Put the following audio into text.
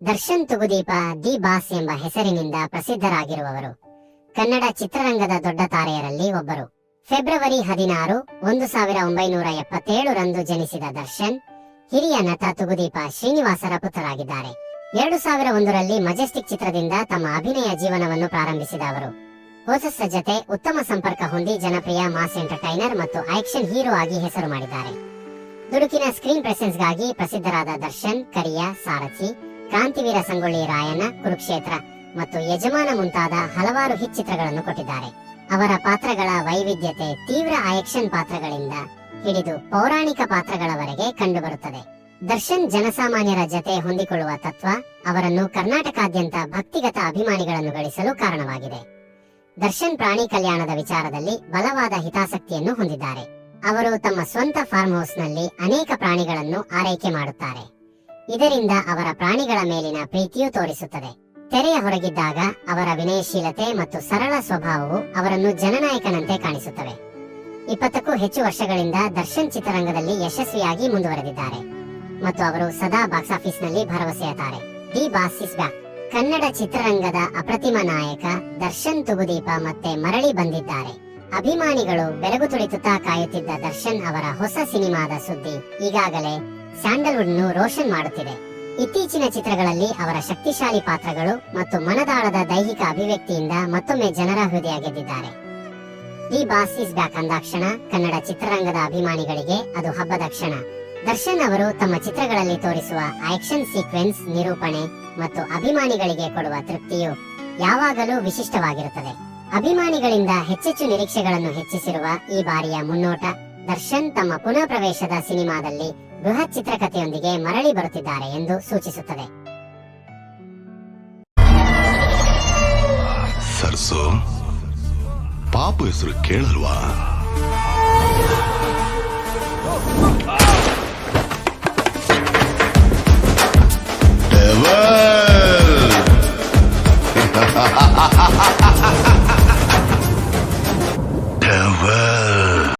Darshan Toogudeepa the boss ಎಂಬ ಹೆಸರಿನಿಂದ ಪ್ರಸಿದ್ಧರಾಗಿರುವವರು. ಕನ್ನಡ ಚಿತ್ರರಂಗದ ದೊಡ್ಡ ತಾರೆಯರಲ್ಲಿ ಒಬ್ಬರು. ಫೆಬ್ರವರಿ 16, 1977 ರಂದು ಜನಿಸಿದ ದರ್ಶನ್ ಹಿರಿಯ ನಟ ತುಗುದೀಪ ಶ್ರೀನಿವಾಸರ ಪುತ್ರರಾಗಿದ್ದಾರೆ. 2001ರಲ್ಲಿ ಮೆಜೆಸ್ಟಿಕ್ ಚಿತ್ರದಿಂದ ತಮ್ಮ ಅಭಿನಯ ಜೀವನವನ್ನು ಪ್ರಾರಂಭಿಸಿದ ಅವರು ಹೊಸಸ ಜತೆ ಉತ್ತಮ ಸಂಪರ್ಕ ಹೊಂದಿ ಜನಪ್ರಿಯ ಮಾಸ್ ಎಂಟರ್ಟೈನರ್ ಮತ್ತು ಆಕ್ಷನ್ ಹೀರೋ ಆಗಿ ಹೆಸರು ಮಾಡಿದ್ದಾರೆ. ದುಡುಕಿನ ಸ್ಕ್ರೀನ್ ಪ್ರೆಸೆನ್ಸ್ಗಾಗಿ ಪ್ರಸಿದ್ಧರಾದ ದರ್ಶನ್ ಕರಿಯ, ಸಾರಥಿ, ಕ್ರಾಂತಿವೀರ ಸಂಗೊಳ್ಳಿ ರಾಯಣ್ಣ, ಕುರುಕ್ಷೇತ್ರ ಮತ್ತು ಯಜಮಾನ ಮುಂತಾದ ಹಲವಾರು ಹಿಟ್ ಚಿತ್ರಗಳನ್ನು ಕೊಟ್ಟಿದ್ದಾರೆ. ಅವರ ಪಾತ್ರಗಳ ವೈವಿಧ್ಯತೆ ತೀವ್ರ ಆಕ್ಷನ್ ಪಾತ್ರಗಳಿಂದ ಹಿಡಿದು ಪೌರಾಣಿಕ ಪಾತ್ರಗಳವರೆಗೆ ಕಂಡುಬರುತ್ತದೆ. ದರ್ಶನ್ ಜನಸಾಮಾನ್ಯರ ಜತೆ ಹೊಂದಿಕೊಳ್ಳುವ ತತ್ವ ಅವರನ್ನು ಕರ್ನಾಟಕಾದ್ಯಂತ ಭಕ್ತಿಗತ ಅಭಿಮಾನಿಗಳನ್ನು ಗಳಿಸಲು ಕಾರಣವಾಗಿದೆ. ದರ್ಶನ್ ಪ್ರಾಣಿ ಕಲ್ಯಾಣದ ವಿಚಾರದಲ್ಲಿ ಬಲವಾದ ಹಿತಾಸಕ್ತಿಯನ್ನು ಹೊಂದಿದ್ದಾರೆ. ಅವರು ತಮ್ಮ ಸ್ವಂತ ಫಾರ್ಮ್ ಹೌಸ್ ನಲ್ಲಿ ಅನೇಕ ಪ್ರಾಣಿಗಳನ್ನು ಆರೈಕೆ ಮಾಡುತ್ತಾರೆ. ಇದರಿಂದ ಅವರ ಪ್ರಾಣಿಗಳ ಮೇಲಿನ ಪ್ರೀತಿಯೂ ತೋರಿಸುತ್ತದೆ. ತೆರೆಯ ಹೊರಗಿದ್ದಾಗ ಅವರ ವಿನಯಶೀಲತೆ ಮತ್ತು ಸರಳ ಸ್ವಭಾವವು ಅವರನ್ನು ಜನನಾಯಕನಂತೆ ಕಾಣಿಸುತ್ತವೆ. 20ಕ್ಕೂ ಹೆಚ್ಚು ವರ್ಷಗಳಿಂದ ದರ್ಶನ್ ಚಿತ್ರರಂಗದಲ್ಲಿ ಯಶಸ್ವಿಯಾಗಿ ಮುಂದುವರೆದಿದ್ದಾರೆ ಮತ್ತು ಅವರು ಸದಾ ಬಾಕ್ಸ್ ಆಫೀಸ್ ನಲ್ಲಿ ಭರವಸೆಯ ತಾರೆ. The boss is back. Kannada ಚಿತ್ರರಂಗದ ಅಪ್ರತಿಮ ನಾಯಕ ದರ್ಶನ್ ತುಗುದೀಪ ಮತ್ತೆ ಮರಳಿ ಬಂದಿದ್ದಾರೆ. ಅಭಿಮಾನಿಗಳು ಬೆರಗು ತುಳಿಸುತ್ತಾ ಕಾಯುತ್ತಿದ್ದ ದರ್ಶನ್ ಅವರ ಹೊಸ ಸಿನಿಮಾದ ಸುದ್ದಿ ಈಗಾಗಲೇ ಸ್ಯಾಂಡಲ್ವುಡ್ ನು ರೋಷನ್ ಮಾಡುತ್ತಿದೆ. ಇತ್ತೀಚಿನ ಚಿತ್ರಗಳಲ್ಲಿ ಅವರ ಶಕ್ತಿಶಾಲಿ ಪಾತ್ರಗಳು ಮತ್ತು ಮನದಾಳದ ದೈಹಿಕ ಅಭಿವ್ಯಕ್ತಿಯಿಂದ ಮತ್ತೊಮ್ಮೆ ಜನರ ಹೃದಯ ಗೆದ್ದಿದ್ದಾರೆ. ದಿ ಬಾಸ್ ಇಸ್ ಬ್ಯಾಕ್ ಅಂದಾಕ್ಷಣ ಕನ್ನಡ ಚಿತ್ರರಂಗದ ಅಭಿಮಾನಿಗಳಿಗೆ ಅದು ಹಬ್ಬದ ಕ್ಷಣ. ದರ್ಶನ್ ಅವರು ತಮ್ಮ ಚಿತ್ರಗಳಲ್ಲಿ ತೋರಿಸುವ ಆಕ್ಷನ್ ಸೀಕ್ವೆನ್ಸ್, ನಿರೂಪಣೆ ಮತ್ತು ಅಭಿಮಾನಿಗಳಿಗೆ ಕೊಡುವ ತೃಪ್ತಿಯು ಯಾವಾಗಲೂ ವಿಶಿಷ್ಟವಾಗಿರುತ್ತದೆ. ಅಭಿಮಾನಿಗಳಿಂದ ಹೆಚ್ಚೆಚ್ಚು ನಿರೀಕ್ಷೆಗಳನ್ನು ಹೆಚ್ಚಿಸಿರುವ ಈ ಬಾರಿಯ ಮುನ್ನೋಟ ದರ್ಶನ್ ತಮ್ಮ ಪುನಃ ಪ್ರವೇಶದ ಸಿನಿಮಾದಲ್ಲಿ ಬೃಹತ್ ಚಿತ್ರಕಥೆಯೊಂದಿಗೆ ಮರಳಿ ಬರುತ್ತಿದ್ದಾರೆ ಎಂದು ಸೂಚಿಸುತ್ತದೆ. ಸರ್ಸೋ ಪಾಪು ಹೆಸರು ಕೇಳಲ್ವಾ? ಡೆವಲ್